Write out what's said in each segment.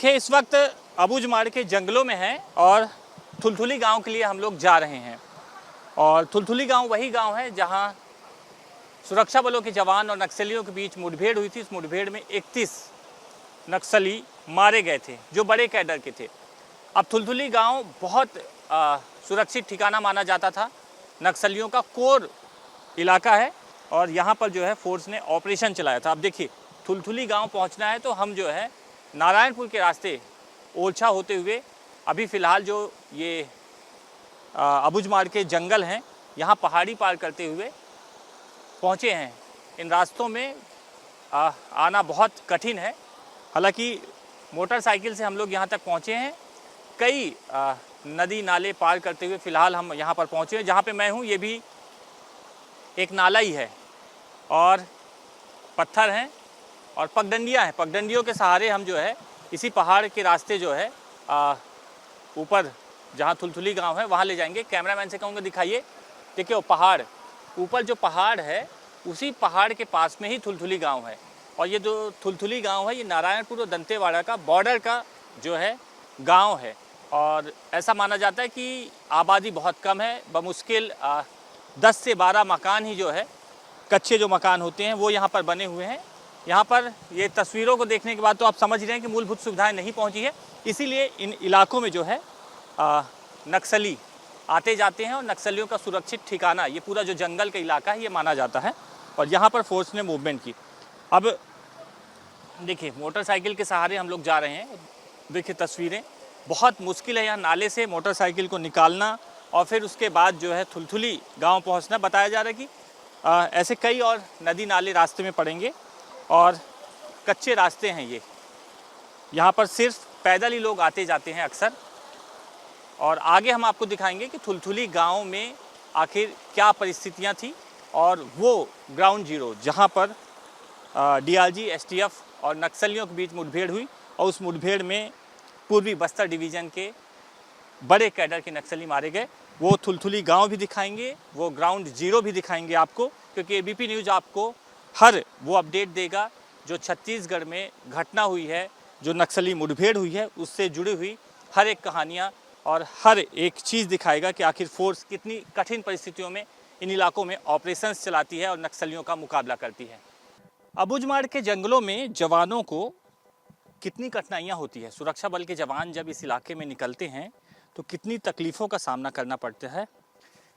देखिए इस वक्त अबूझमाड़ के जंगलों में हैं और थुलथुली गांव के लिए हम लोग जा रहे हैं। और थुलथुली गांव वही गांव है जहां सुरक्षा बलों के जवान और नक्सलियों के बीच मुठभेड़ हुई थी। इस मुठभेड़ में 31 नक्सली मारे गए थे जो बड़े कैडर के थे। अब थुलथुली गांव बहुत सुरक्षित ठिकाना माना जाता था, नक्सलियों का कोर इलाका है और यहाँ पर जो है फोर्स ने ऑपरेशन चलाया था। अब देखिए थुलथुली गांव पहुँचना है तो हम जो है नारायणपुर के रास्ते ओरछा होते हुए अभी फ़िलहाल जो ये अबूझमाड़ के जंगल हैं यहाँ पहाड़ी पार करते हुए पहुँचे हैं। इन रास्तों में आना बहुत कठिन है, हालांकि मोटरसाइकिल से हम लोग यहाँ तक पहुँचे हैं। कई नदी नाले पार करते हुए फ़िलहाल हम यहाँ पर पहुँचे हैं। जहाँ पे मैं हूँ ये भी एक नाला ही है और पत्थर हैं और पगडंडियाँ हैं। पगडंडियों के सहारे हम जो है इसी पहाड़ के रास्ते जो है ऊपर जहाँ थुलथुली गांव है वहाँ ले जाएंगे। कैमरामैन से कहूँगा दिखाइए, देखिए वो पहाड़, ऊपर जो पहाड़ है उसी पहाड़ के पास में ही थुलथुली गांव है। और ये जो थुलथुली गांव है ये नारायणपुर और दंतेवाड़ा का बॉर्डर का जो है गांव है। और ऐसा माना जाता है कि आबादी बहुत कम है, बमुश्किल 10 से 12 मकान ही जो है कच्चे जो मकान होते हैं वो यहाँ पर बने हुए हैं। यहाँ पर ये तस्वीरों को देखने के बाद तो आप समझ रहे हैं कि मूलभूत सुविधाएं नहीं पहुँची है, इसीलिए इन इलाकों में जो है नक्सली आते जाते हैं और नक्सलियों का सुरक्षित ठिकाना ये पूरा जो जंगल का इलाका है ये माना जाता है। और यहाँ पर फोर्स ने मूवमेंट की। अब देखिए मोटरसाइकिल के सहारे हम लोग जा रहे हैं। देखिए तस्वीरें, बहुत मुश्किल है यहाँ नाले से मोटरसाइकिल को निकालना और फिर उसके बाद जो है थुलथुली गांव पहुँचना। बताया जा रहा है कि ऐसे कई और नदी नाले रास्ते में पड़ेंगे और कच्चे रास्ते हैं ये। यहाँ पर सिर्फ पैदल ही लोग आते जाते हैं अक्सर। और आगे हम आपको दिखाएंगे कि थुलथुली गांव में आखिर क्या परिस्थितियाँ थी और वो ग्राउंड जीरो जहाँ पर डीआरजी, एसटीएफ और नक्सलियों के बीच मुठभेड़ हुई और उस मुठभेड़ में पूर्वी बस्तर डिवीज़न के बड़े कैडर के नक्सली मारे गए, वो थुलथुली गांव भी दिखाएंगे, वो ग्राउंड जीरो भी दिखाएंगे आपको। क्योंकि एबीपी न्यूज़ आपको हर वो अपडेट देगा जो छत्तीसगढ़ में घटना हुई है, जो नक्सली मुठभेड़ हुई है उससे जुड़ी हुई हर एक कहानियाँ और हर एक चीज़ दिखाएगा कि आखिर फोर्स कितनी कठिन परिस्थितियों में इन इलाकों में ऑपरेशंस चलाती है और नक्सलियों का मुकाबला करती है। अबूझमाड़ के जंगलों में जवानों को कितनी कठिनाइयाँ होती है। सुरक्षा बल के जवान जब इस इलाके में निकलते हैं तो कितनी तकलीफ़ों का सामना करना पड़ता है।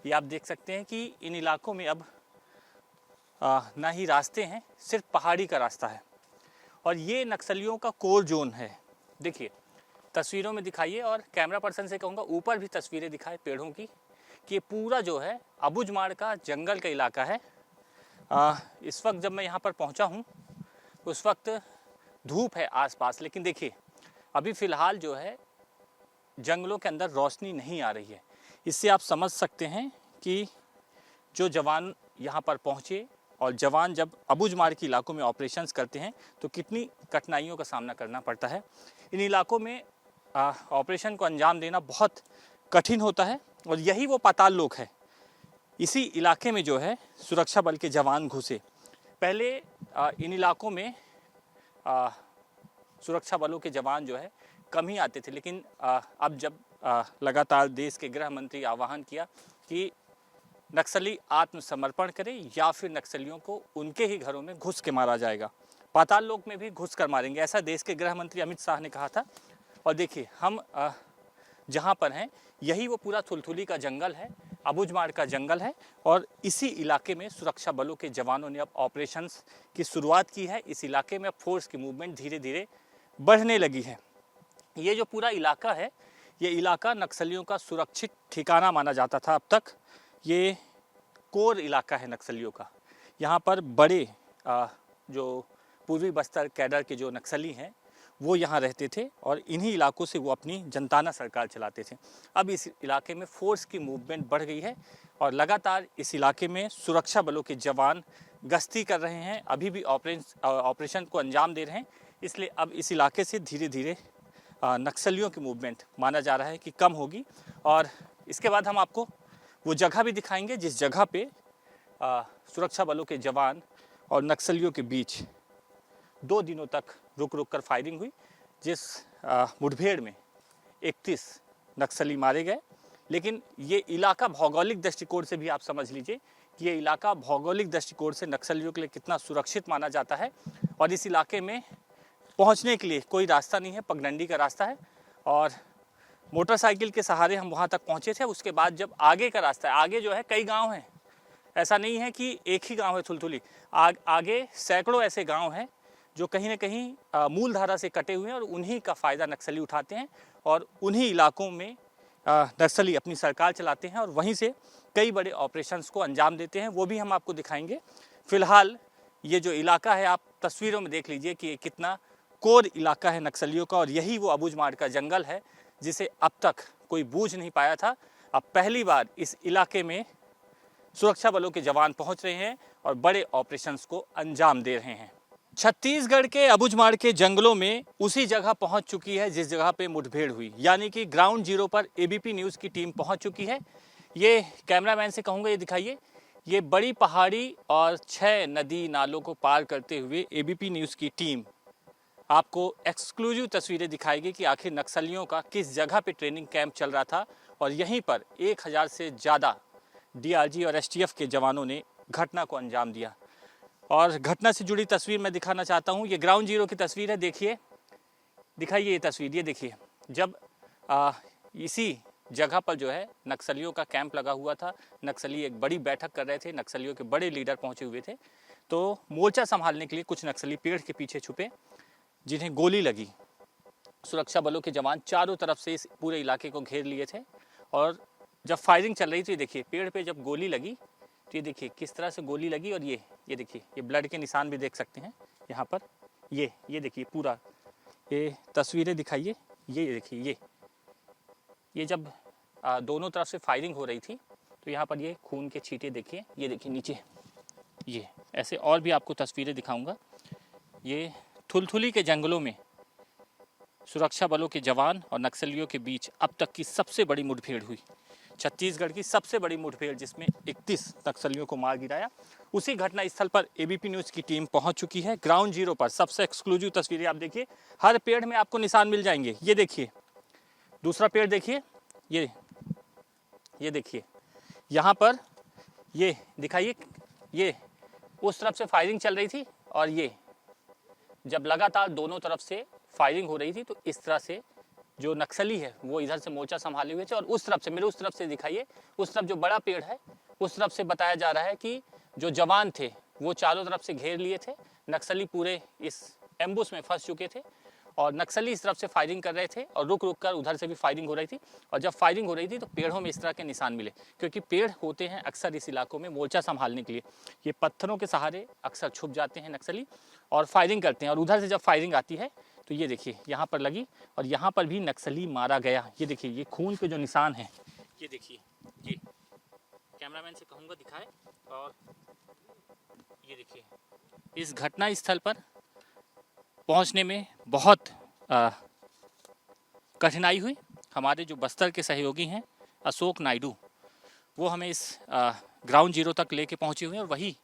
ये आप देख सकते हैं कि इन इलाकों में अब ना ही रास्ते हैं, सिर्फ पहाड़ी का रास्ता है और ये नक्सलियों का कोर जोन है। देखिए तस्वीरों में दिखाइए और कैमरा पर्सन से कहूँगा ऊपर भी तस्वीरें दिखाए पेड़ों की कि ये पूरा जो है अबूझमाड़ का जंगल का इलाका है। इस वक्त जब मैं यहाँ पर पहुँचा हूँ उस वक्त धूप है आसपास, लेकिन देखिए अभी फ़िलहाल जो है जंगलों के अंदर रोशनी नहीं आ रही है। इससे आप समझ सकते हैं कि जो जवान यहाँ पर पहुँचे और जवान जब अबूझमाड़ के इलाकों में ऑपरेशंस करते हैं तो कितनी कठिनाइयों का सामना करना पड़ता है। इन इलाकों में ऑपरेशन को अंजाम देना बहुत कठिन होता है और यही वो पाताल लोक है। इसी इलाके में जो है सुरक्षा बल के जवान घुसे। पहले इन इलाकों में सुरक्षा बलों के जवान जो है कम ही आते थे, लेकिन अब जब लगातार देश के गृह मंत्री आह्वान किया कि नक्सली आत्मसमर्पण करें या फिर नक्सलियों को उनके ही घरों में घुस के मारा जाएगा, पाताल लोक में भी घुस कर मारेंगे, ऐसा देश के गृह मंत्री अमित शाह ने कहा था। और देखिए हम जहाँ पर हैं यही वो पूरा थुलथुली का जंगल है, अबूझमाड़ का जंगल है और इसी इलाके में सुरक्षा बलों के जवानों ने अब ऑपरेशंस की शुरुआत की है। इस इलाके में फोर्स की मूवमेंट धीरे धीरे बढ़ने लगी है। ये जो पूरा इलाका है ये इलाका नक्सलियों का सुरक्षित ठिकाना माना जाता था अब तक। ये कोर इलाका है नक्सलियों का। यहाँ पर बड़े जो पूर्वी बस्तर कैडर के जो नक्सली हैं वो यहाँ रहते थे और इन्हीं इलाकों से वो अपनी जनताना सरकार चलाते थे। अब इस इलाके में फोर्स की मूवमेंट बढ़ गई है और लगातार इस इलाके में सुरक्षा बलों के जवान गश्ती कर रहे हैं, अभी भी ऑपरेशन को अंजाम दे रहे हैं। इसलिए अब इस इलाके से धीरे धीरे नक्सलियों की मूवमेंट माना जा रहा है कि कम होगी। और इसके बाद हम आपको वो जगह भी दिखाएंगे जिस जगह पे सुरक्षा बलों के जवान और नक्सलियों के बीच 2 दिनों तक रुक रुक कर फायरिंग हुई। जिस मुठभेड़ में 31 नक्सली मारे गए। लेकिन ये इलाका भौगोलिक दृष्टिकोण से भी आप समझ लीजिए कि ये इलाका भौगोलिक दृष्टिकोण से नक्सलियों के लिए कितना सुरक्षित माना जाता है। और इस इलाके में पहुंचने के लिए कोई रास्ता नहीं है, पगडंडी का रास्ता है और मोटरसाइकिल के सहारे हम वहां तक पहुंचे थे। उसके बाद जब आगे का रास्ता है, आगे जो है कई गांव हैं, ऐसा नहीं है कि एक ही गांव है थुलथुली, आगे सैकड़ों ऐसे गांव हैं जो कहीं ना कहीं मूल धारा से कटे हुए हैं और उन्हीं का फ़ायदा नक्सली उठाते हैं और उन्हीं इलाकों में नक्सली अपनी सरकार चलाते हैं और वहीं से कई बड़े ऑपरेशंस को अंजाम देते हैं। वो भी हम आपको दिखाएंगे। फ़िलहाल ये जो इलाका है आप तस्वीरों में देख लीजिए कि ये कितना कोर इलाका है नक्सलियों का और यही वो अबूझमाड़ का जंगल है जिसे अब तक कोई बूझ नहीं पाया था। अब पहली बार इस इलाके में सुरक्षा बलों के जवान पहुंच रहे हैं और बड़े ऑपरेशंस को अंजाम दे रहे हैं। छत्तीसगढ़ के अबूझमाड़ के जंगलों में उसी जगह पहुंच चुकी है जिस जगह पे मुठभेड़ हुई, यानी कि ग्राउंड जीरो पर एबीपी न्यूज़ की टीम पहुंच चुकी है। ये कैमरामैन से कहूँगा ये दिखाइए, ये बड़ी पहाड़ी और 6 नदी नालों को पार करते हुए एबीपी न्यूज़ की टीम आपको एक्सक्लूसिव तस्वीरें दिखाएगी कि आखिर नक्सलियों का किस जगह पे ट्रेनिंग कैंप चल रहा था और यहीं पर 1000 से ज़्यादा डीआरजी और एसटीएफ के जवानों ने घटना को अंजाम दिया। और घटना से जुड़ी तस्वीर मैं दिखाना चाहता हूँ। ये ग्राउंड जीरो की तस्वीर है, देखिए, दिखाइए ये तस्वीर, ये देखिए जब इसी जगह पर जो है नक्सलियों का कैंप लगा हुआ था, नक्सली एक बड़ी बैठक कर रहे थे, नक्सलियों के बड़े लीडर पहुँचे हुए थे, तो मोर्चा संभालने के लिए कुछ नक्सली पेड़ के पीछे छुपे जिन्हें गोली लगी। सुरक्षा बलों के जवान चारों तरफ से इस पूरे इलाके को घेर लिए थे और जब फायरिंग चल रही थी, देखिए पेड़ पे जब गोली लगी तो ये देखिए किस तरह से गोली लगी और ये देखिए ये ब्लड के निशान भी देख सकते हैं यहाँ पर। ये देखिए पूरा ये तस्वीरें दिखाइए, ये देखिए ये जब दोनों तरफ से फायरिंग हो रही थी तो यहाँ पर ये खून के छींटे देखिए, ये देखिए नीचे, ये ऐसे और भी आपको तस्वीरें दिखाऊंगा। ये थुलथुली के जंगलों में सुरक्षा बलों के जवान और नक्सलियों के बीच अब तक की सबसे बड़ी मुठभेड़ हुई, छत्तीसगढ़ की सबसे बड़ी मुठभेड़ जिसमें 31 नक्सलियों को मार गिराया। उसी घटना स्थल पर एबीपी न्यूज़ की टीम पहुंच चुकी है। ग्राउंड जीरो पर सबसे एक्सक्लूसिव तस्वीरें आप देखिए, हर पेड़ में आपको निशान मिल जाएंगे। ये देखिए दूसरा पेड़ देखिए, ये देखिए यहाँ पर, ये दिखाइए, ये उस तरफ से फायरिंग चल रही थी और ये जब लगातार दोनों तरफ से फायरिंग हो रही थी तो इस तरह से जो नक्सली है वो इधर से मोर्चा संभाले हुए थे और उस तरफ से, मेरे उस तरफ से दिखाइए, उस तरफ जो बड़ा पेड़ है उस तरफ से बताया जा रहा है कि जो जवान थे वो चारों तरफ से घेर लिए थे, नक्सली पूरे इस एम्बुश में फंस चुके थे और नक्सली इस तरफ से फायरिंग कर रहे थे और रुक रुक कर उधर से भी फायरिंग हो रही थी। और जब फायरिंग हो रही थी तो पेड़ों में इस तरह के निशान मिले, क्योंकि पेड़ होते हैं अक्सर इस इलाकों में मोर्चा संभालने के लिए। ये पत्थरों के सहारे अक्सर छुप जाते हैं नक्सली और फायरिंग करते हैं और उधर से जब फायरिंग आती है तो ये देखिए यहाँ पर लगी और यहाँ पर भी नक्सली मारा गया। ये देखिए ये खून के जो निशान हैं, ये देखिए, ये कैमरामैन से कहूँगा दिखाए, और ये देखिए इस घटना स्थल पर पहुंचने में बहुत कठिनाई हुई। हमारे जो बस्तर के सहयोगी हैं अशोक नायडू, वो हमें इस ग्राउंड जीरो तक लेके पहुंचे हुए हैं और वही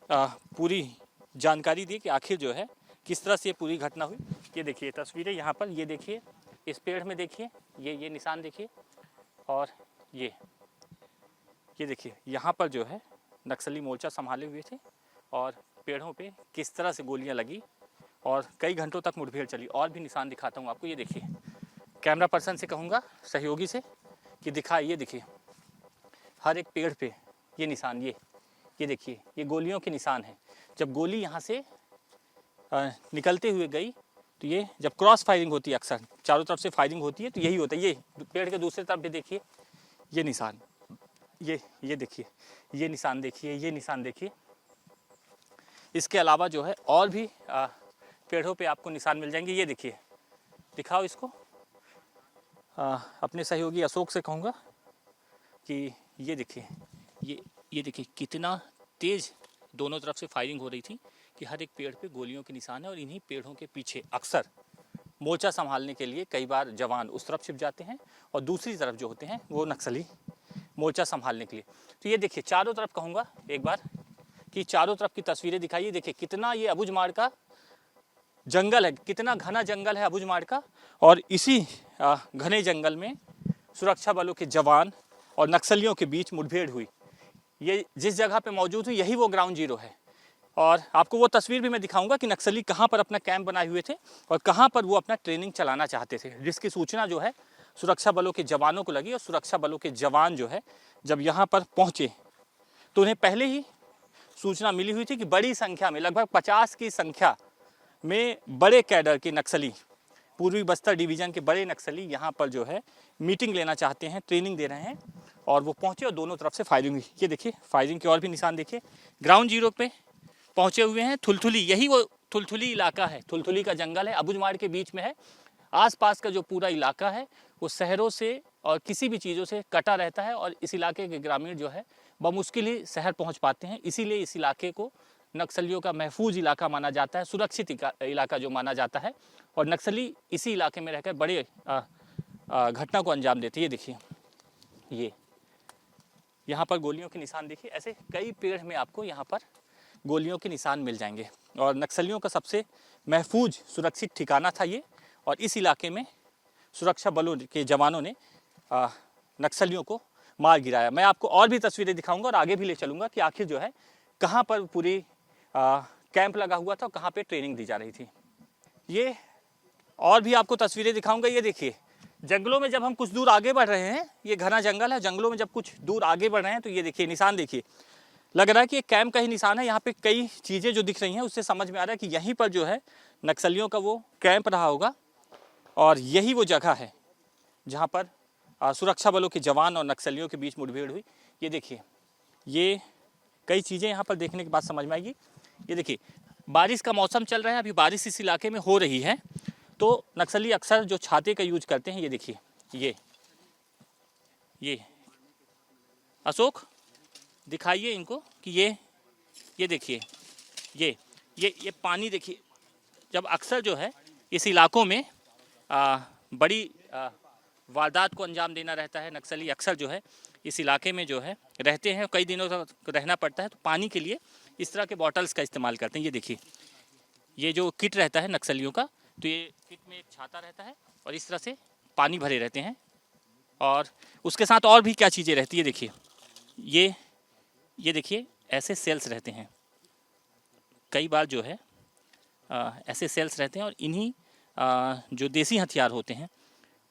पूरी जानकारी दी कि आखिर जो है किस तरह से ये पूरी घटना हुई। ये देखिए तस्वीरें यहाँ पर, ये देखिए इस पेड़ में देखिए, ये निशान देखिए, और ये देखिए यहाँ पर जो है नक्सली मोर्चा संभाले हुए थे और पेड़ों पे किस तरह से गोलियाँ लगी और कई घंटों तक मुठभेड़ चली। और भी निशान दिखाता हूँ आपको, ये देखिए, कैमरा पर्सन से कहूँगा सहयोगी से कि दिखाए, ये देखिए हर एक पेड़ पे ये निशान, ये देखिए ये गोलियों के निशान हैं। जब गोली यहाँ से निकलते हुए गई तो ये जब क्रॉस फायरिंग होती है, अक्सर चारों तरफ से फायरिंग होती है, तो यही होता है। ये पेड़ के दूसरे तरफ भी देखिए ये निशान, ये देखिए ये निशान देखिए, ये निशान देखिए। इसके अलावा जो है और भी पेड़ों पे आपको निशान मिल जाएंगे। ये देखिए, दिखाओ इसको, अपने सहयोगी अशोक से कहूँगा कि ये देखिए, ये देखिए कितना तेज़ दोनों तरफ से फायरिंग हो रही थी कि हर एक पेड़ पे गोलियों के निशान है और इन्हीं पेड़ों के पीछे अक्सर मोर्चा संभालने के लिए कई बार जवान उस तरफ छिप जाते हैं और दूसरी तरफ जो होते हैं वो नक्सली मोर्चा संभालने के लिए। तो ये देखिए चारों तरफ कहूँगा एक बार कि चारों तरफ की तस्वीरें दिखाइए। देखिए कितना ये अबूझमाड़ का जंगल है, कितना घना जंगल है अबुझमाड़ का। और इसी घने जंगल में सुरक्षा बलों के जवान और नक्सलियों के बीच मुठभेड़ हुई। ये जिस जगह पे मौजूद हूँ यही वो ग्राउंड जीरो है। और आपको वो तस्वीर भी मैं दिखाऊंगा कि नक्सली कहाँ पर अपना कैंप बनाए हुए थे और कहाँ पर वो अपना ट्रेनिंग चलाना चाहते थे, जिसकी सूचना जो है सुरक्षा बलों के जवानों को लगी। और सुरक्षा बलों के जवान जो है जब यहाँ पर पहुँचे तो उन्हें पहले ही सूचना मिली हुई थी कि बड़ी संख्या में, लगभग 50 की संख्या में बड़े कैडर के नक्सली, पूर्वी बस्तर डिवीज़न के बड़े नक्सली यहाँ पर जो है मीटिंग लेना चाहते हैं, ट्रेनिंग दे रहे हैं। और वो पहुँचे और दोनों तरफ से फायरिंग हुई। ये देखिए फायरिंग के और भी निशान देखिए। ग्राउंड जीरो पे पहुँचे हुए हैं। थुलथुली, यही वो थुलथुली इलाका है, थुलथुली का जंगल है, अबुझमाड़ के बीच में है। आसपास का जो पूरा इलाका है वो शहरों से और किसी भी चीज़ों से कटा रहता है और इस इलाके के ग्रामीण जो है बमुश्किल ही शहर पहुँच पाते हैं। इसीलिए इस इलाके को नक्सलियों का महफूज इलाका माना जाता है, सुरक्षित इलाका जो माना जाता है। और नक्सली इसी इलाके में रहकर बड़े घटना को अंजाम देते हैं। ये देखिए, ये यहाँ पर गोलियों के निशान देखिए। ऐसे कई पेड़ में आपको यहाँ पर गोलियों के निशान मिल जाएंगे। और नक्सलियों का सबसे महफूज सुरक्षित ठिकाना था ये। और इस इलाके में सुरक्षा बलों के जवानों ने नक्सलियों को मार गिराया। मैं आपको और भी तस्वीरें दिखाऊंगा और आगे भी ले चलूँगा कि आखिर जो है कहाँ पर पूरी कैंप लगा हुआ था, कहाँ पे ट्रेनिंग दी जा रही थी। ये और भी आपको तस्वीरें दिखाऊंगा। ये देखिए, जंगलों में जब हम कुछ दूर आगे बढ़ रहे हैं, ये घना जंगल है, जंगलों में जब कुछ दूर आगे बढ़ रहे हैं तो ये देखिए निशान देखिए, लग रहा है कि एक कैंप का ही निशान है। यहाँ पे कई चीज़ें जो दिख रही हैं उससे समझ में आ रहा है कि यहीं पर जो है नक्सलियों का वो कैंप रहा होगा। और यही वो जगह है जहाँ पर सुरक्षा बलों के जवान और नक्सलियों के बीच मुठभेड़ हुई। ये देखिए, ये कई चीज़ें यहाँ पर देखने के बाद समझ में आएगी। ये देखिए, बारिश का मौसम चल रहा है, अभी बारिश इस इलाके में हो रही है। तो नक्सली अक्सर जो छाते का यूज करते हैं, ये देखिए, ये अशोक दिखाइए इनको कि ये देखिए, ये पानी देखिए। जब अक्सर जो है इस इलाकों में बड़ी वारदात को अंजाम देना रहता है, नक्सली अक्सर जो है इस इलाके में जो है रहते हैं, कई दिनों तक रहना पड़ता है, तो पानी के लिए इस तरह के बॉटल्स का इस्तेमाल करते हैं। ये देखिए, ये जो किट रहता है नक्सलियों का, तो ये किट में एक छाता रहता है और इस तरह से पानी भरे रहते हैं। और उसके साथ और भी क्या चीज़ें रहती है, देखिए, ये देखिए, ऐसे सेल्स रहते हैं। कई बार जो है ऐसे सेल्स रहते हैं और इन्हीं जो देसी हथियार होते हैं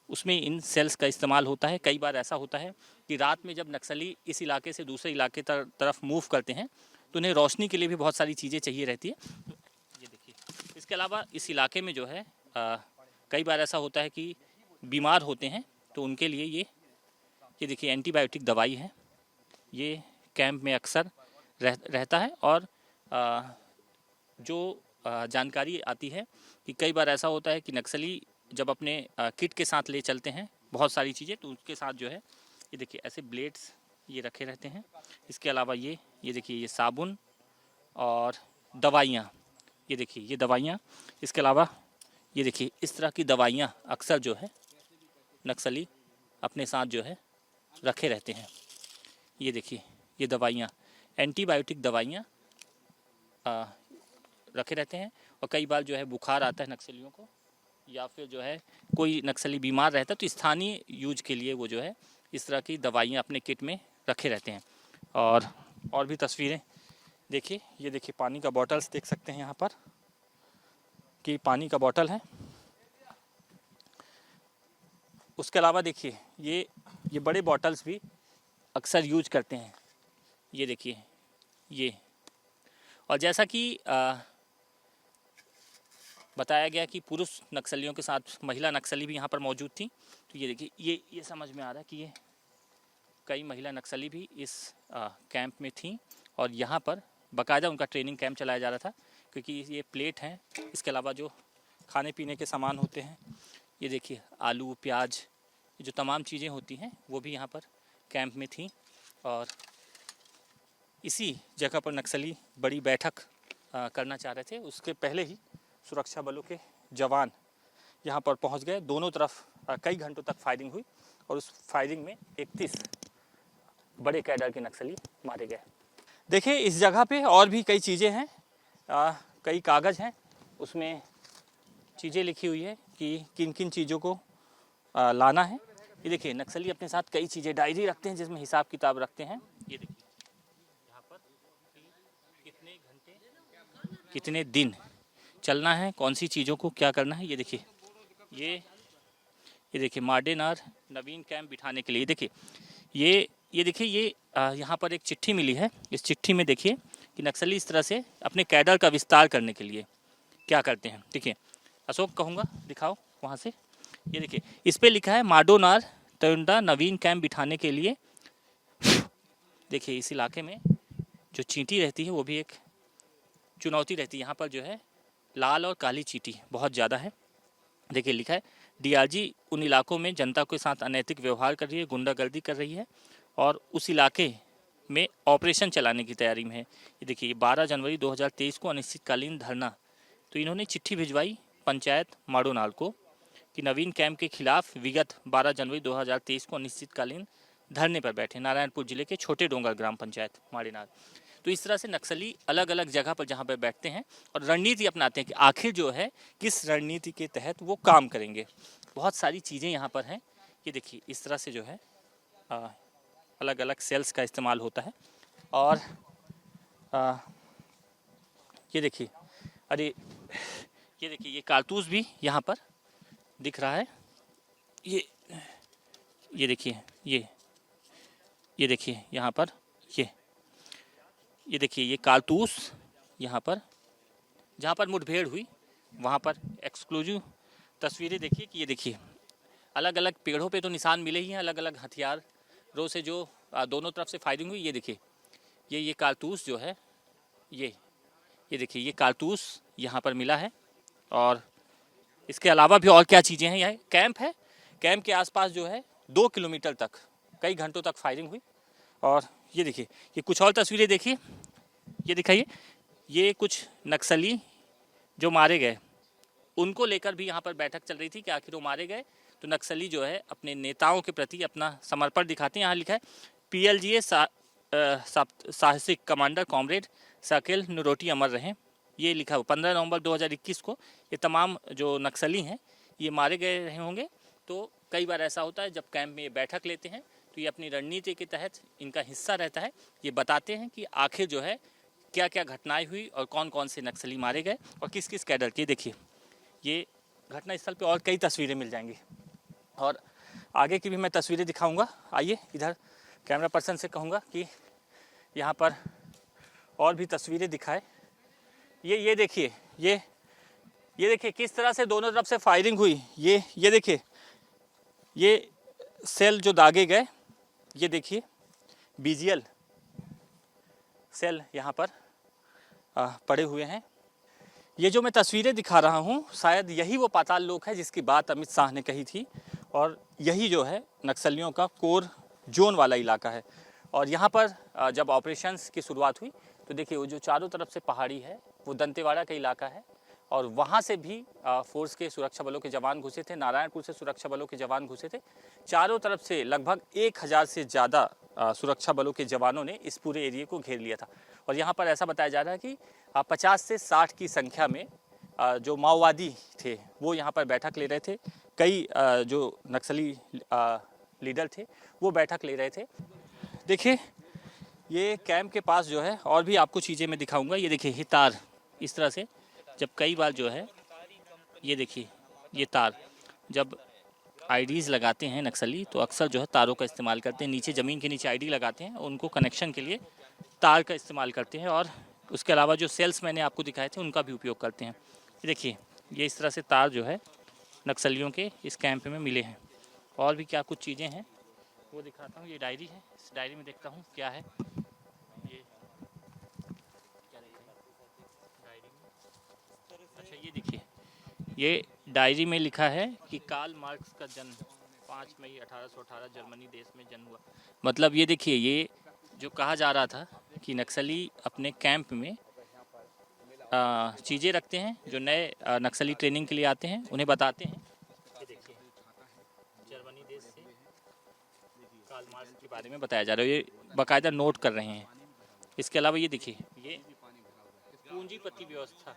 उसमें इन सेल्स का इस्तेमाल होता है। कई बार ऐसा होता है कि रात में जब नक्सली इस इलाके से दूसरे इलाके तरफ मूव करते हैं तो उन्हें रोशनी के लिए भी बहुत सारी चीज़ें चाहिए रहती है। तो ये देखिए, इसके अलावा इस इलाके में जो है कई बार ऐसा होता है कि बीमार होते हैं, तो उनके लिए ये देखिए एंटीबायोटिक दवाई है, ये कैंप में अक्सर रहता है। और जो जानकारी आती है कि कई बार ऐसा होता है कि नक्सली जब अपने किट के साथ ले चलते हैं बहुत सारी चीज़ें, तो उसके साथ जो है ये देखिए ऐसे ब्लेड्स ये रखे रहते हैं। इसके अलावा ये देखिए, ये साबुन और दवाइयाँ, ये देखिए ये दवाइयाँ। इसके अलावा ये देखिए इस तरह की दवाइयाँ अक्सर जो है नक्सली अपने साथ जो है रखे रहते हैं। ये देखिए, ये दवाइयाँ, एंटीबायोटिक दवाइयाँ रखे रहते हैं। और कई बार जो है बुखार आता है नक्सलियों को, या फिर जो है कोई नक्सली बीमार रहता है तो स्थानीय यूज के लिए वो जो है इस तरह की दवाइयाँ अपने किट में रखे रहते हैं। और भी तस्वीरें देखिए, ये देखिए पानी का बॉटल्स देख सकते हैं यहाँ पर कि पानी का बॉटल है। उसके अलावा देखिए ये बड़े बॉटल्स भी अक्सर यूज करते हैं। ये देखिए ये, और जैसा कि बताया गया कि पुरुष नक्सलियों के साथ महिला नक्सली भी यहाँ पर मौजूद थी। तो ये देखिए ये समझ में आ रहा है कि ये कई महिला नक्सली भी इस कैंप में थीं और यहाँ पर बाकायदा उनका ट्रेनिंग कैंप चलाया जा रहा था। क्योंकि ये प्लेट हैं, इसके अलावा जो खाने पीने के सामान होते हैं, ये देखिए आलू प्याज, जो तमाम चीज़ें होती हैं वो भी यहाँ पर कैंप में थी। और इसी जगह पर नक्सली बड़ी बैठक करना चाह रहे थे। उसके पहले ही सुरक्षा बलों के जवान यहाँ पर पहुँच गए। दोनों तरफ कई घंटों तक फायरिंग हुई और उस फायरिंग में 31 बड़े कैडर के नक्सली मारे गए। देखिए इस जगह पे और भी कई चीज़ें हैं, कई कागज़ हैं, उसमें चीज़ें लिखी हुई है कि किन किन चीज़ों को लाना है। ये देखिए नक्सली अपने साथ कई चीज़ें डायरी रखते हैं जिसमें हिसाब किताब रखते हैं। ये देखिए यहाँ पर कितने घंटे कितने दिन चलना है, कौन सी चीज़ों को क्या करना है। ये देखिए ये देखिए मार्डेनार नवीन कैंप बिठाने के लिए देखिए ये देखिए ये यहाँ पर एक चिट्ठी मिली है। इस चिट्ठी में देखिए कि नक्सली इस तरह से अपने कैडर का विस्तार करने के लिए क्या करते हैं। देखिए अशोक कहूँगा दिखाओ वहाँ से। ये देखिए इस पे लिखा है मार्डोनार तयुंडा नवीन कैंप बिठाने के लिए। देखिए इस इलाके में जो चींटी रहती है वो भी एक चुनौती रहती है। यहाँ पर जो है लाल और काली चींटी बहुत ज़्यादा है। देखिए लिखा है डीआरजी उन इलाकों में जनता के साथ अनैतिक व्यवहार कर रही है, गुंडागर्दी कर रही है और उस इलाके में ऑपरेशन चलाने की तैयारी में है। ये देखिए 12 जनवरी 2023 को अनिश्चितकालीन धरना। तो इन्होंने चिट्ठी भिजवाई पंचायत मार्डोनार को कि नवीन कैंप के खिलाफ विगत 12 जनवरी 2023 को अनिश्चितकालीन धरने पर बैठे नारायणपुर जिले के छोटे डोंगर ग्राम पंचायत मार्डोनार। तो इस तरह से नक्सली अलग अलग जगह पर जहाँ पर बैठते हैं और रणनीति अपनाते हैं कि आखिर जो है किस रणनीति के तहत वो काम करेंगे। बहुत सारी चीज़ें यहाँ पर हैं। ये देखिए इस तरह से जो है अलग अलग सेल्स का इस्तेमाल होता है। और ये देखिए अरे ये देखिए ये कारतूस भी यहाँ पर दिख रहा है। ये देखिए ये देखिए यहाँ पर ये देखिए ये कारतूस यहाँ पर जहाँ पर मुठभेड़ हुई वहाँ पर एक्सक्लूसिव तस्वीरें देखिए कि ये देखिए अलग अलग पेड़ों पे तो निशान मिले ही हैं, अलग अलग हथियारों से जो दोनों तरफ से फायरिंग हुई। ये देखिए ये कारतूस जो है ये देखिए ये कारतूस यहाँ पर मिला है। और इसके अलावा भी और क्या चीज़ें हैं। यह कैंप है, कैंप के आसपास जो है 2 किलोमीटर तक कई घंटों तक फायरिंग हुई। और ये देखिए ये कुछ और तस्वीरें देखिए, ये दिखाइए ये कुछ नक्सली जो मारे गए उनको लेकर भी यहाँ पर बैठक चल रही थी कि आखिर वो मारे गए तो नक्सली जो है अपने नेताओं के प्रति अपना समर्पण दिखाते हैं। यहाँ लिखा है PLGA साहसिक कमांडर कॉमरेड साकेल नुरोटी अमर रहें। ये लिखा हुआ 15 नवंबर 2021 को ये तमाम जो नक्सली हैं ये मारे गए रहे होंगे। तो कई बार ऐसा होता है जब कैंप में ये बैठक लेते हैं तो ये अपनी रणनीति के तहत इनका हिस्सा रहता है। ये बताते हैं कि आखिर जो है क्या क्या घटनाएं हुई और कौन कौन से नक्सली मारे गए और किस किस कैडर के। देखिए ये घटनास्थल पे और कई तस्वीरें मिल जाएंगी और आगे की भी मैं तस्वीरें दिखाऊंगा। आइए इधर कैमरा पर्सन से कहूँगा कि यहाँ पर और भी तस्वीरें दिखाए। ये देखिए ये देखिए किस तरह से दोनों तरफ से फायरिंग हुई। ये देखिए ये सेल जो दागे गए, ये देखिए BGL सेल यहाँ पर पड़े हुए हैं। ये जो मैं तस्वीरें दिखा रहा हूँ शायद यही वो पाताल लोक है जिसकी बात अमित शाह ने कही थी और यही जो है नक्सलियों का कोर जोन वाला इलाका है। और यहाँ पर जब ऑपरेशंस की शुरुआत हुई तो देखिए वो जो चारों तरफ से पहाड़ी है वो दंतेवाड़ा का इलाका है और वहाँ से भी फोर्स के सुरक्षा बलों के जवान घुसे थे। नारायणपुर से सुरक्षा बलों के जवान घुसे थे। चारों तरफ से लगभग 1000 से ज़्यादा सुरक्षा बलों के जवानों ने इस पूरे एरिया को घेर लिया था। और यहाँ पर ऐसा बताया जा रहा है कि 50 से 60 की संख्या में जो माओवादी थे वो यहाँ पर बैठक ले रहे थे। कई जो नक्सली लीडर थे वो बैठक ले रहे थे। देखिए ये कैंप के पास जो है और भी आपको चीज़ें मैं दिखाऊंगा। ये देखिए ये तार इस तरह से जब कई बार जो है ये देखिए ये तार जब IDs लगाते हैं नक्सली तो अक्सर जो है तारों का इस्तेमाल करते हैं। नीचे ज़मीन के नीचे ID लगाते हैं, उनको कनेक्शन के लिए तार का इस्तेमाल करते हैं। और उसके अलावा जो सेल्स मैंने आपको दिखाए थे उनका भी उपयोग करते हैं। ये देखिए ये इस तरह से तार जो है नक्सलियों के इस कैंप में मिले हैं। और भी क्या कुछ चीज़ें हैं वो दिखाता हूँ। ये डायरी है, इस डायरी में देखता हूँ क्या है। ये क्या डायरी में, अच्छा ये देखिए ये डायरी में लिखा है कि कार्ल मार्क्स का जन्म 5 मई 1818 जर्मनी देश में जन्म हुआ। मतलब ये देखिए ये जो कहा जा रहा था कि नक्सली अपने कैंप में चीज़ें रखते हैं, जो नए नक्सली ट्रेनिंग के लिए आते हैं उन्हें बताते हैं। ये देखिए जर्मनी देश से कार्ल मार्क्स के बारे में बताया जा रहा है, ये बाकायदा नोट कर रहे हैं। इसके अलावा ये देखिए ये पूंजीपति व्यवस्था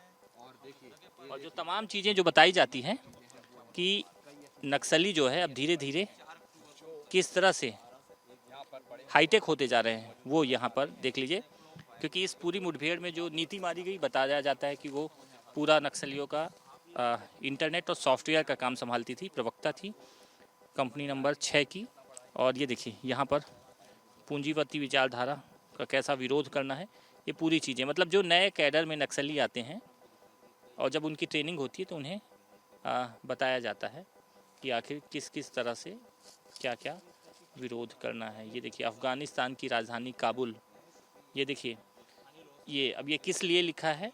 और जो तमाम चीज़ें जो बताई जाती हैं कि नक्सली जो है अब धीरे धीरे किस तरह से हाईटेक होते जा रहे हैं वो यहाँ पर देख लीजिए। क्योंकि इस पूरी मुठभेड़ में जो नीति मारी गई, बताया जाता है कि वो पूरा नक्सलियों का इंटरनेट और सॉफ्टवेयर का काम संभालती थी, प्रवक्ता थी कंपनी नंबर 6 की। और ये देखिए यहाँ पर पूंजीपति विचारधारा का कैसा विरोध करना है, ये पूरी चीज़ें, मतलब जो नए कैडर में नक्सली आते हैं और जब उनकी ट्रेनिंग होती है तो उन्हें बताया जाता है कि आखिर किस किस तरह से क्या क्या विरोध करना है। ये देखिए अफ़गानिस्तान की राजधानी काबुल, ये देखिए ये अब ये किस लिए लिखा है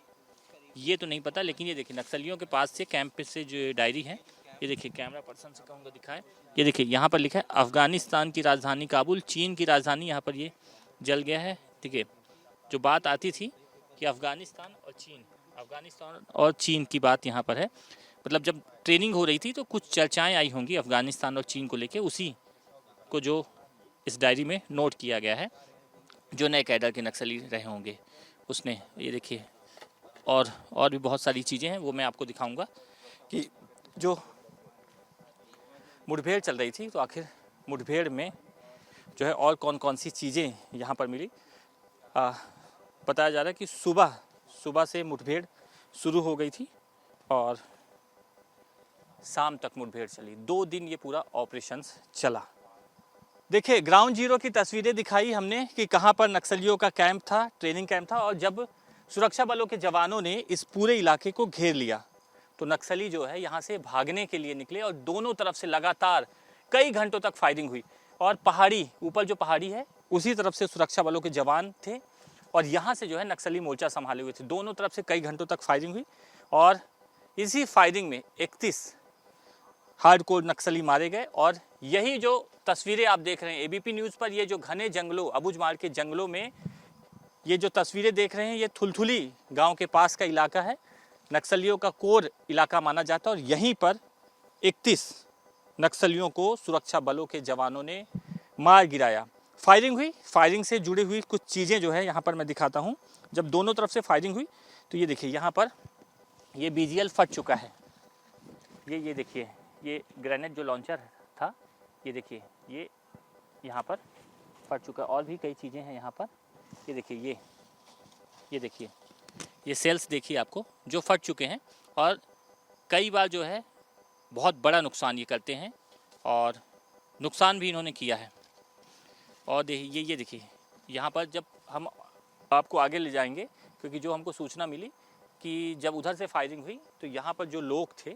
ये तो नहीं पता, लेकिन ये देखिए नक्सलियों के पास से कैंप से जो डायरी है, ये देखिए कैमरा पर्सन से कहूँगा दिखाएं, ये देखिए यहाँ पर लिखा है अफ़गानिस्तान की राजधानी काबुल, चीन की राजधानी, यहाँ पर ये जल गया है। ठीक है, जो बात आती थी कि अफ़गानिस्तान और चीन की बात यहाँ पर है, मतलब जब ट्रेनिंग हो रही थी तो कुछ चर्चाएँ आई होंगी अफ़गानिस्तान और चीन को लेकर, उसी को जो इस डायरी में नोट किया गया है, जो नए कैडर के नक्सली रहे होंगे उसने। ये देखिए और भी बहुत सारी चीज़ें हैं, वो मैं आपको दिखाऊंगा कि जो मुठभेड़ चल रही थी तो आखिर मुठभेड़ में जो है और कौन कौन सी चीज़ें यहाँ पर मिली। बताया जा रहा है कि सुबह से मुठभेड़ शुरू हो गई थी और शाम तक मुठभेड़ चली, 2 दिन ये पूरा ऑपरेशंस चला। देखिए ग्राउंड जीरो की तस्वीरें दिखाई हमने कि कहाँ पर नक्सलियों का कैंप था, ट्रेनिंग कैंप था, और जब सुरक्षा बलों के जवानों ने इस पूरे इलाके को घेर लिया तो नक्सली जो है यहाँ से भागने के लिए निकले और दोनों तरफ से लगातार कई घंटों तक फायरिंग हुई। और पहाड़ी ऊपर जो पहाड़ी है उसी तरफ से सुरक्षा बलों के जवान थे और यहाँ से जो है नक्सली मोर्चा संभाले हुए थे। दोनों तरफ से कई घंटों तक फायरिंग हुई और इसी फायरिंग में 31 हार्डकोर नक्सली मारे गए। और यही जो तस्वीरें आप देख रहे हैं एबीपी न्यूज़ पर, ये जो घने जंगलों अबुझमाड़ के जंगलों में ये जो तस्वीरें देख रहे हैं, ये थुलथुली गांव के पास का इलाका है, नक्सलियों का कोर इलाका माना जाता है। और यहीं पर 31 नक्सलियों को सुरक्षा बलों के जवानों ने मार गिराया। फायरिंग हुई, फायरिंग से जुड़ी हुई कुछ चीज़ें जो है यहाँ पर मैं दिखाता हूँ। जब दोनों तरफ से फायरिंग हुई तो ये देखिए यहाँ पर ये BGL फट चुका है। ये देखिए ये ग्रेनेड जो लॉन्चर था, ये देखिए ये यहाँ पर फट चुका है। और भी कई चीज़ें हैं यहाँ पर, ये देखिए ये देखिए ये सेल्स देखिए आपको जो फट चुके हैं। और कई बार जो है बहुत बड़ा नुकसान ये करते हैं और नुकसान भी इन्होंने किया है। और देखिए ये देखिए यहाँ पर जब हम आपको आगे ले जाएंगे, क्योंकि जो हमको सूचना मिली कि जब उधर से फायरिंग हुई तो यहाँ पर जो लोग थे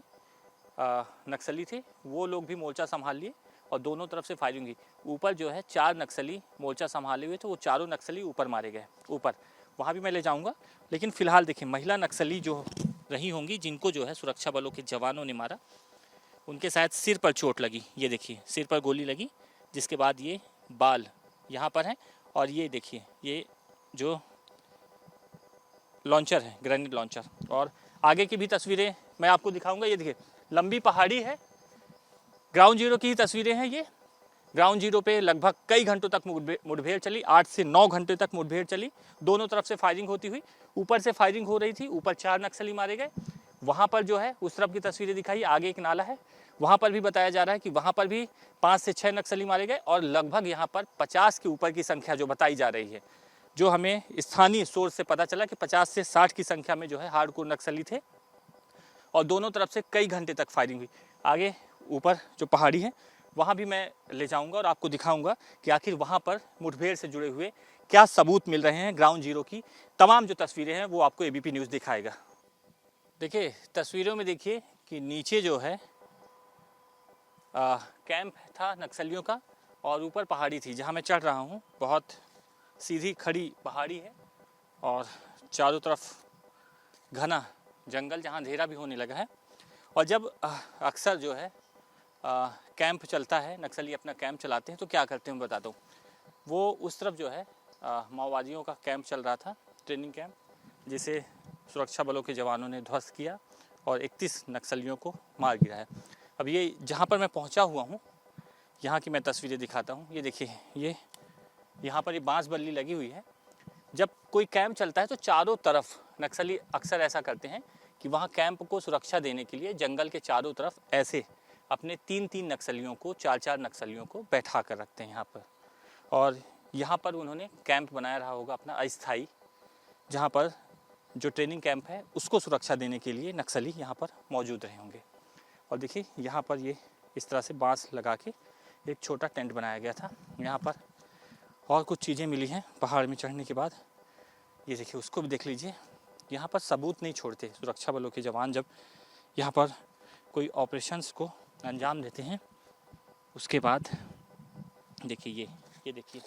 नक्सली थे वो लोग भी मोर्चा संभाल लिए और दोनों तरफ से फायरिंग हुई। ऊपर जो है 4 नक्सली मोर्चा संभाले हुए थे, वो चारों नक्सली ऊपर मारे गए, ऊपर वहाँ भी मैं ले जाऊँगा। लेकिन फ़िलहाल देखिए महिला नक्सली जो रही होंगी जिनको जो है सुरक्षा बलों के जवानों ने मारा, उनके शायद सिर पर चोट लगी। ये देखिए सिर पर गोली लगी, जिसके बाद ये बाल यहाँ पर हैं। और ये देखिए ये जो लॉन्चर है ग्रेनेड लॉन्चर। और आगे की भी तस्वीरें मैं आपको दिखाऊंगा। ये देखिए लंबी पहाड़ी है, ग्राउंड जीरो की तस्वीरें हैं ये। ग्राउंड जीरो पे लगभग कई घंटों तक मुठभेड़ चली, 8 से 9 घंटे तक मुठभेड़ चली, दोनों तरफ से फायरिंग होती हुई। ऊपर से फायरिंग हो रही थी, ऊपर 4 नक्सली मारे गए। वहाँ पर जो है उस तरफ की तस्वीरें दिखाई, आगे एक नाला है, वहाँ पर भी बताया जा रहा है कि वहाँ पर भी 5 से 6 नक्सली मारे गए। और लगभग यहाँ पर 50 के ऊपर की संख्या जो बताई जा रही है, जो हमें स्थानीय सोर्स से पता चला कि 50 से 60 की संख्या में जो है हार्डकोर नक्सली थे। और दोनों तरफ से कई घंटे तक फायरिंग हुई। आगे ऊपर जो पहाड़ी है वहाँ भी मैं ले जाऊंगा और आपको दिखाऊंगा कि आखिर वहाँ पर मुठभेड़ से जुड़े हुए क्या सबूत मिल रहे हैं। ग्राउंड जीरो की तमाम जो तस्वीरें हैं वो आपको एबीपी न्यूज़ दिखाएगा। देखिए तस्वीरों में देखिए कि नीचे जो है कैंप था नक्सलियों का और ऊपर पहाड़ी थी जहाँ मैं चढ़ रहा हूँ। बहुत सीधी खड़ी पहाड़ी है और चारों तरफ घना जंगल जहाँ अंधेरा भी होने लगा है। और जब अक्सर जो है कैंप चलता है, नक्सली अपना कैंप चलाते हैं तो क्या करते हैं मैं बताता हूँ। वो उस तरफ जो है माओवादियों का कैंप चल रहा था, ट्रेनिंग कैंप, जिसे सुरक्षा बलों के जवानों ने ध्वस्त किया और 31 नक्सलियों को मार गिराया। अब ये जहाँ पर मैं पहुँचा हुआ हूँ यहाँ की मैं तस्वीरें दिखाता हूँ। ये देखिए ये यहाँ पर ये बांस बल्ली लगी हुई है। जब कोई कैंप चलता है तो चारों तरफ नक्सली अक्सर ऐसा करते हैं कि वहाँ कैंप को सुरक्षा देने के लिए जंगल के चारों तरफ ऐसे अपने 3-3 नक्सलियों को, 4-4 नक्सलियों को बैठा कर रखते हैं यहाँ पर। और यहाँ पर उन्होंने कैंप बनाया रहा होगा अपना अस्थाई, जहाँ पर जो ट्रेनिंग कैंप है उसको सुरक्षा देने के लिए नक्सली यहाँ पर मौजूद रहे होंगे। और देखिए यहाँ पर ये इस तरह से बांस लगा के एक छोटा टेंट बनाया गया था। यहाँ पर और कुछ चीज़ें मिली हैं पहाड़ में चढ़ने के बाद, ये देखिए उसको भी देख लीजिए। यहाँ पर सबूत नहीं छोड़ते सुरक्षा बलों के जवान, जब यहाँ पर कोई ऑपरेशंस को अंजाम देते हैं उसके बाद देखिए ये देखिए,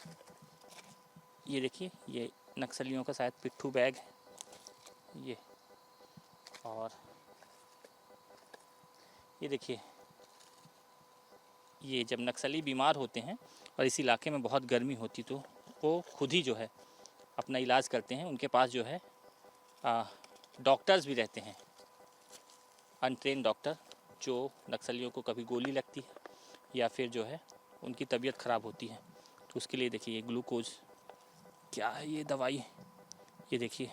ये देखिए, ये नक्सलियों का शायद पिट्ठू बैग है ये। और ये देखिए, ये जब नक्सली बीमार होते हैं और इस इलाके में बहुत गर्मी होती तो वो खुद ही जो है अपना इलाज करते हैं। उनके पास जो है डॉक्टर्स भी रहते हैं, अनट्रेन डॉक्टर, जो नक्सलियों को कभी गोली लगती है या फिर जो है उनकी तबीयत ख़राब होती है तो उसके लिए देखिए ये ग्लूकोज, क्या है ये दवाई, ये देखिए।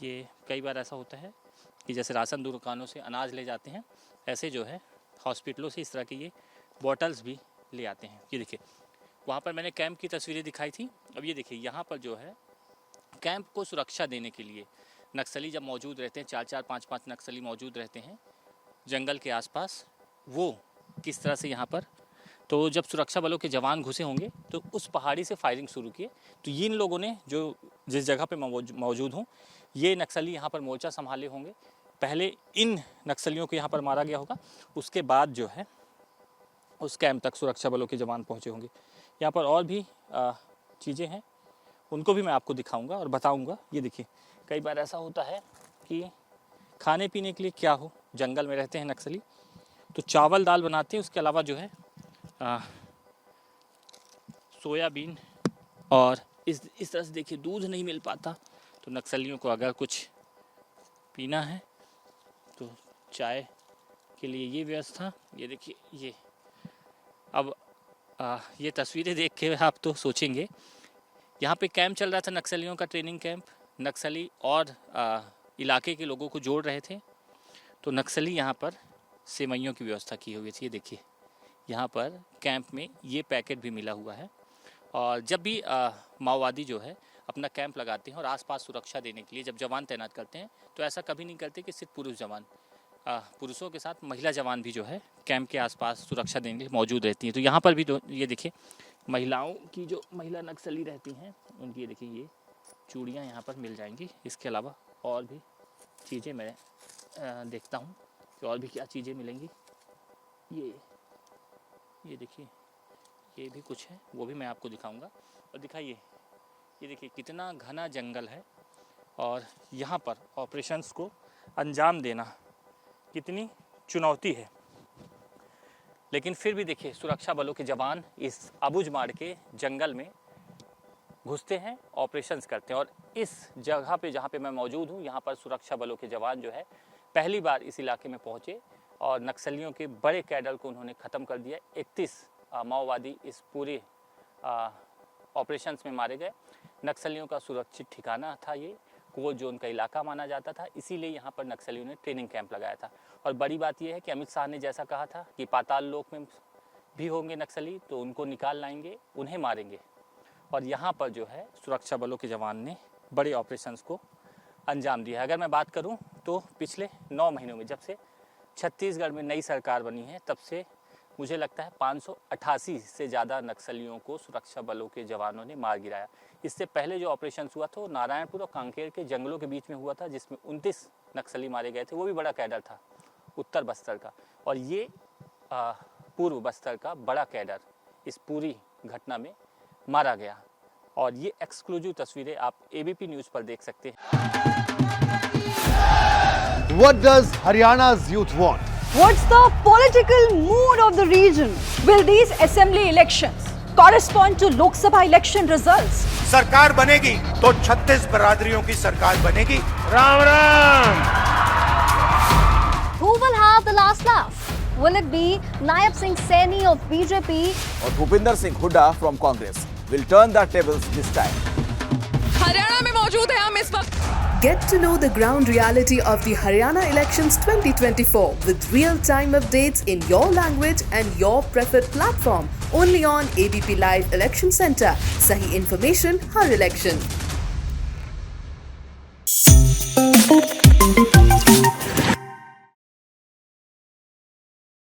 ये कई बार ऐसा होता है कि जैसे राशन दुकानों से अनाज ले जाते हैं, ऐसे जो है हॉस्पिटलों से इस तरह की ये बॉटल्स भी ले आते हैं। ये देखिए, वहाँ पर मैंने कैंप की तस्वीरें दिखाई थी। अब ये देखिए यहाँ पर जो है कैंप को सुरक्षा देने के लिए नक्सली जब मौजूद रहते हैं, 4-4, 5-5 नक्सली मौजूद रहते हैं जंगल के आसपास, वो किस तरह से यहाँ पर, तो जब सुरक्षा बलों के जवान घुसे होंगे तो उस पहाड़ी से फायरिंग शुरू किए। तो इन लोगों ने जो जिस जगह पे मौजूद हों, ये नक्सली यहाँ पर मोर्चा संभाले होंगे। पहले इन नक्सलियों को यहाँ पर मारा गया होगा, उसके बाद जो है उस कैंप तक सुरक्षा बलों के जवान पहुँचे होंगे। यहाँ पर और भी चीज़ें हैं, उनको भी मैं आपको दिखाऊंगा और बताऊंगा। ये देखिए, कई बार ऐसा होता है कि खाने पीने के लिए क्या हो, जंगल में रहते हैं नक्सली तो चावल दाल बनाते हैं, उसके अलावा जो है सोयाबीन और इस तरह से देखिए दूध नहीं मिल पाता। तो नक्सलियों को अगर कुछ पीना है तो चाय के लिए ये व्यवस्था। ये देखिए, ये अब ये तस्वीरें देख के आप तो सोचेंगे, यहाँ पे कैंप चल रहा था नक्सलियों का, ट्रेनिंग कैंप। नक्सली और इलाके के लोगों को जोड़ रहे थे। तो नक्सली यहाँ पर सेवइयों की व्यवस्था की हुई थी। ये देखिए, यहाँ पर कैंप में ये पैकेट भी मिला हुआ है। और जब भी माओवादी जो है अपना कैंप लगाते हैं और आसपास सुरक्षा देने के लिए जब जवान तैनात करते हैं तो ऐसा कभी नहीं करते कि सिर्फ पुरुष जवान, पुरुषों के साथ महिला जवान भी जो है कैंप के आसपास सुरक्षा देने के लिए मौजूद रहती हैं। तो यहाँ पर भी तो ये देखिए, महिलाओं की जो महिला नक्सली रहती हैं उनकी ये देखिए ये चूड़ियाँ यहाँ पर मिल जाएंगी। इसके अलावा और भी चीज़ें मैं देखता हूँ कि और भी क्या चीज़ें मिलेंगी। ये देखिए, ये भी कुछ है, वो भी मैं आपको दिखाऊंगा। और दिखाइए, ये देखिए कितना घना जंगल है और यहाँ पर ऑपरेशंस को अंजाम देना कितनी चुनौती है। लेकिन फिर भी देखिए, सुरक्षा बलों के जवान इस अबुझमाड़ के जंगल में घुसते हैं, ऑपरेशंस करते हैं। और इस जगह पे जहाँ पे मैं मौजूद हूँ, यहाँ पर सुरक्षा बलों के जवान जो है पहली बार इस इलाके में पहुँचे और नक्सलियों के बड़े कैडर को उन्होंने ख़त्म कर दिया। 31 माओवादी इस पूरे ऑपरेशंस में मारे गए। नक्सलियों का सुरक्षित ठिकाना था ये, कोर जोन का इलाका माना जाता था, इसीलिए यहाँ पर नक्सलियों ने ट्रेनिंग कैंप लगाया था। और बड़ी बात यह है कि अमित शाह ने जैसा कहा था कि पाताल लोक में भी होंगे नक्सली तो उनको निकाल लाएंगे, उन्हें मारेंगे। और यहाँ पर जो है सुरक्षा बलों के जवान ने बड़े ऑपरेशंस को अंजाम दिया। अगर मैं बात करूँ तो पिछले 9 महीनों में, जब से छत्तीसगढ़ में नई सरकार बनी है, तब से मुझे लगता है 588 से ज़्यादा नक्सलियों को सुरक्षा बलों के जवानों ने मार गिराया। इससे पहले जो ऑपरेशन हुआ था वो नारायणपुर और कांकेर के जंगलों के बीच में हुआ था, जिसमें 29 नक्सली मारे गए थे। वो भी बड़ा कैडर था उत्तर बस्तर का, और ये पूर्व बस्तर का बड़ा कैडर इस पूरी घटना में मारा गया। और ये एक्सक्लूसिव तस्वीरें आप एबीपी न्यूज़ पर देख सकते हैं। What does Haryana's youth want? What's the political mood of the region? Will these assembly elections correspond to Lok Sabha election results? सरकार बनेगी तो 36 बरादरियों की सरकार बनेगी। Ram Ram. Who will have the last laugh? Will it be Nayab Singh Saini of BJP और Bhupinder Singh Hooda from Congress will turn the tables this time? Haryana में मौजूद है हम इस वक्त Get to know the ground reality of the Haryana elections 2024 with real-time updates in your language and your preferred platform. Only on ABP Live Election Center. Sahi information, har election.